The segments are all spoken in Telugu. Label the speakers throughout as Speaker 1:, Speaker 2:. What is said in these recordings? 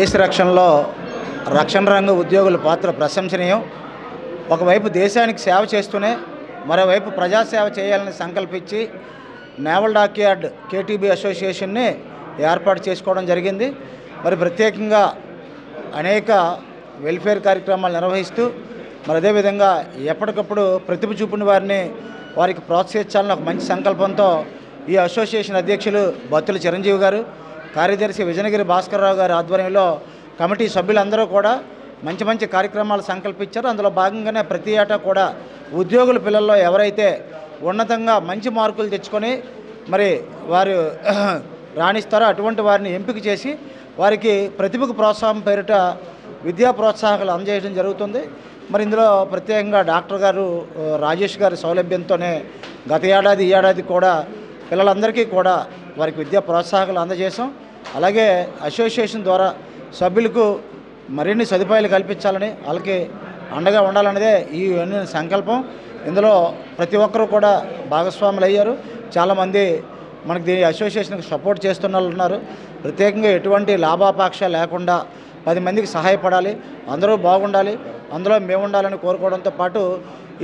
Speaker 1: దేశ రక్షణలో రక్షణ రంగ ఉద్యోగుల పాత్ర ప్రశంసనీయం. ఒకవైపు దేశానికి సేవ చేస్తూనే మరోవైపు ప్రజాసేవ చేయాలని సంకల్పించి నేవల్ డాక్యార్డ్ కేటీబీ అసోసియేషన్ని ఏర్పాటు చేసుకోవడం జరిగింది. మరి ప్రత్యేకంగా అనేక వెల్ఫేర్ కార్యక్రమాలు నిర్వహిస్తూ మరి అదేవిధంగా ఎప్పటికప్పుడు ప్రతిభ చూపిన వారికి ప్రోత్సహించాలని ఒక మంచి సంకల్పంతో ఈ అసోసియేషన్ అధ్యక్షులు బత్తుల చిరంజీవి గారు, కార్యదర్శి విజయనగిరి భాస్కర్రావు గారి ఆధ్వర్యంలో కమిటీ సభ్యులందరూ కూడా మంచి మంచి కార్యక్రమాలు సంకల్పించారు. అందులో భాగంగానే ప్రతి ఏటా కూడా ఉద్యోగుల పిల్లల్లో ఎవరైతే ఉన్నతంగా మంచి మార్కులు తెచ్చుకొని మరి వారు రాణిస్తారో అటువంటి వారిని ఎంపిక చేసి వారికి ప్రతిభకు ప్రోత్సాహం పేరిట విద్యా ప్రోత్సాహకాలు అందజేయడం జరుగుతుంది. మరి ఇందులో ప్రత్యేకంగా డాక్టర్ గారు రాజేష్ గారి సౌలభ్యంతోనే గత ఏడాది ఈ ఏడాది కూడా పిల్లలందరికీ కూడా వారికి విద్యా ప్రోత్సాహకాలు అందజేసాం. అలాగే అసోసియేషన్ ద్వారా సభ్యులకు మరిన్ని సదుపాయాలు కల్పించాలని వాళ్ళకి అండగా ఉండాలన్నదే ఈ సంకల్పం. ఇందులో ప్రతి ఒక్కరూ కూడా భాగస్వాములు అయ్యారు. చాలామంది మనకి దీని అసోసియేషన్కి సపోర్ట్ చేస్తున్న వాళ్ళు ఉన్నారు. ప్రత్యేకంగా ఎటువంటి లాభాపేక్ష లేకుండా 10 మందికి సహాయపడాలి, అందరూ బాగుండాలి, అందులో మేము ఉండాలని కోరుకోవడంతో పాటు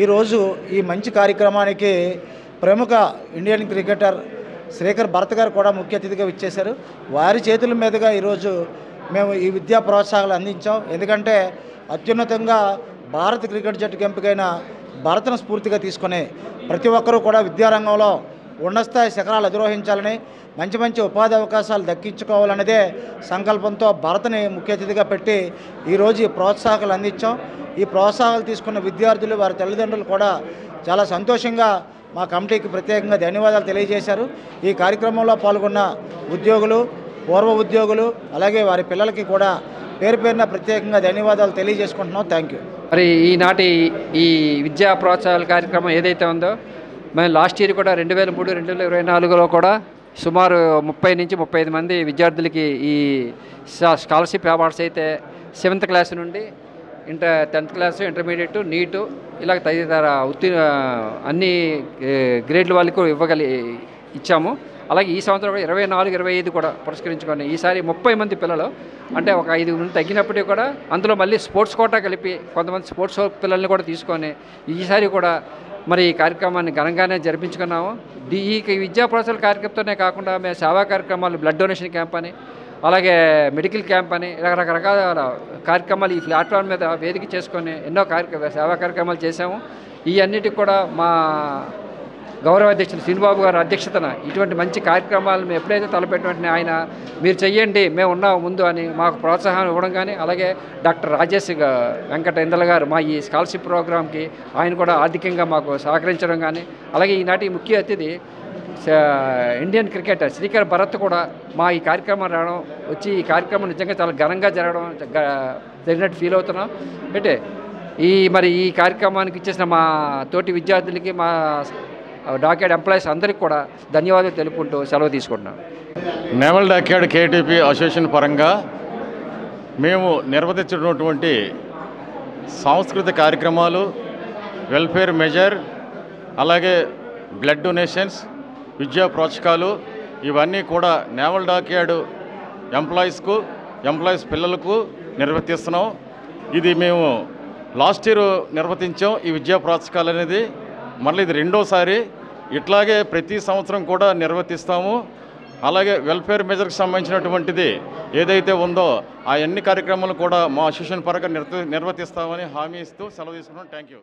Speaker 1: ఈరోజు ఈ మంచి కార్యక్రమానికి ప్రముఖ ఇండియన్ క్రికెటర్ శ్రీకర్ భరత్ గారు కూడా ముఖ్య అతిథిగా విచ్చేశారు. వారి చేతుల మీదుగా ఈరోజు మేము ఈ విద్యా ప్రోత్సాహాలు అందించాం. ఎందుకంటే అత్యున్నతంగా భారత క్రికెట్ జట్టుకు ఎంపికైన భారత్ను స్ఫూర్తిగా తీసుకుని ప్రతి ఒక్కరూ కూడా విద్యారంగంలో ఉన్నతస్థాయి శిఖరాలు అధిరోహించాలని, మంచి మంచి ఉపాధి అవకాశాలు దక్కించుకోవాలనేదే సంకల్పంతో భారత్ని ముఖ్య అతిథిగా పెట్టి ఈరోజు ఈ ప్రోత్సాహకాలు అందించాం. ఈ ప్రోత్సాహాలు తీసుకున్న విద్యార్థులు వారి తల్లిదండ్రులు కూడా చాలా సంతోషంగా మా కమిటీకి ప్రత్యేకంగా ధన్యవాదాలు తెలియజేశారు. ఈ కార్యక్రమంలో పాల్గొన్న ఉద్యోగులు, పూర్వ ఉద్యోగులు, అలాగే వారి పిల్లలకి కూడా పేరు పేరున ప్రత్యేకంగా ధన్యవాదాలు తెలియజేసుకుంటున్నాం. Thank you.
Speaker 2: మరి ఈనాటి ఈ విద్యా ప్రోత్సాహాల కార్యక్రమం ఏదైతే ఉందో మేము లాస్ట్ ఇయర్ కూడా 2023-2024లో కూడా సుమారు 30 నుంచి 35 మంది విద్యార్థులకి ఈ స్కాలర్షిప్ అవార్డ్స్ అయితే 7th క్లాస్ నుండి 10th క్లాసు, ఇంటర్మీడియట్, నీటు ఇలా తదితర అన్ని గ్రేడ్ల వాళ్ళకు ఇచ్చాము. అలాగే ఈ సంవత్సరం కూడా 24-25 కూడా పురస్కరించుకొని ఈసారి 30 మంది పిల్లలు, అంటే ఒక 5 మంది తగ్గినప్పటికీ కూడా అందులో మళ్ళీ స్పోర్ట్స్ కోటా కలిపి కొంతమంది స్పోర్ట్స్ పిల్లల్ని కూడా తీసుకొని ఈసారి కూడా మరి ఈ కార్యక్రమాన్ని ఘనంగానే జరిపించుకున్నాము. ఈ విద్యా ప్రోత్సాహ కార్యక్రమంతోనే కాకుండా మేము సేవా కార్యక్రమాలు, బ్లడ్ డొనేషన్ క్యాంప్ అని, అలాగే మెడికల్ క్యాంప్ అని రకరకాల కార్యక్రమాలు ఈ ప్లాట్ఫామ్ మీద వేదిక చేసుకొని ఎన్నో సేవా కార్యక్రమాలు చేశాము. ఈ అన్నిటికి కూడా మా గౌరవ అధ్యక్షులు శ్రీనిబాబు గారి అధ్యక్షతన ఇటువంటి మంచి కార్యక్రమాలు మేము ఎప్పుడైతే తలపెట్టిన ఆయన మీరు చెయ్యండి మేము ఉన్నాము ముందు అని మాకు ప్రోత్సాహం ఇవ్వడం కానీ, అలాగే డాక్టర్ రాజేష్ వెంకట ఇందల గారు మా ఈ స్కాలర్షిప్ ప్రోగ్రామ్కి ఆయన కూడా ఆర్థికంగా మాకు సహకరించడం కానీ, అలాగే ఈనాటి ముఖ్య అతిథి ఇండియన్ క్రికెటర్ శ్రీకర్ భరత్ కూడా మా ఈ కార్యక్రమం రావడం వచ్చి ఈ కార్యక్రమం నిజంగా చాలా ఘనంగా జరిగినట్టు ఫీల్ అవుతున్నాం. అంటే మరి ఈ కార్యక్రమానికి ఇచ్చేసిన మా తోటి విద్యార్థులకి, మా డాక్యార్డ్ ఎంప్లాయీస్ అందరికీ కూడా ధన్యవాదాలు తెలుపుకుంటూ సెలవు తీసుకుంటున్నాం.
Speaker 3: నేవల్ డాక్యార్డ్ కేటీపీ అసోసియేషన్ పరంగా మేము నిర్వహించినటువంటి సాంస్కృతిక కార్యక్రమాలు, వెల్ఫేర్ మెజర్, అలాగే బ్లడ్ డొనేషన్స్, విద్యా ప్రోత్సాహాలు ఇవన్నీ కూడా నేవల్ డాక్యార్డ్ ఎంప్లాయీస్ పిల్లలకు నిర్వర్తిస్తున్నాం. ఇది మేము లాస్ట్ ఇయర్ నిర్వర్తించాం. ఈ విద్యా ప్రోత్సాహాలు అనేది మళ్ళీ ఇది రెండోసారి. ఇట్లాగే ప్రతి సంవత్సరం కూడా నిర్వర్తిస్తాము. అలాగే వెల్ఫేర్ మెజర్కి సంబంధించినటువంటిది ఏదైతే ఉందో ఆ అన్ని కార్యక్రమాలు కూడా మా అసోసియేషన్ పరంగా నిర్వర్తిస్తామని హామీ ఇస్తూ సెలవు తీసుకున్నాం. Thank you.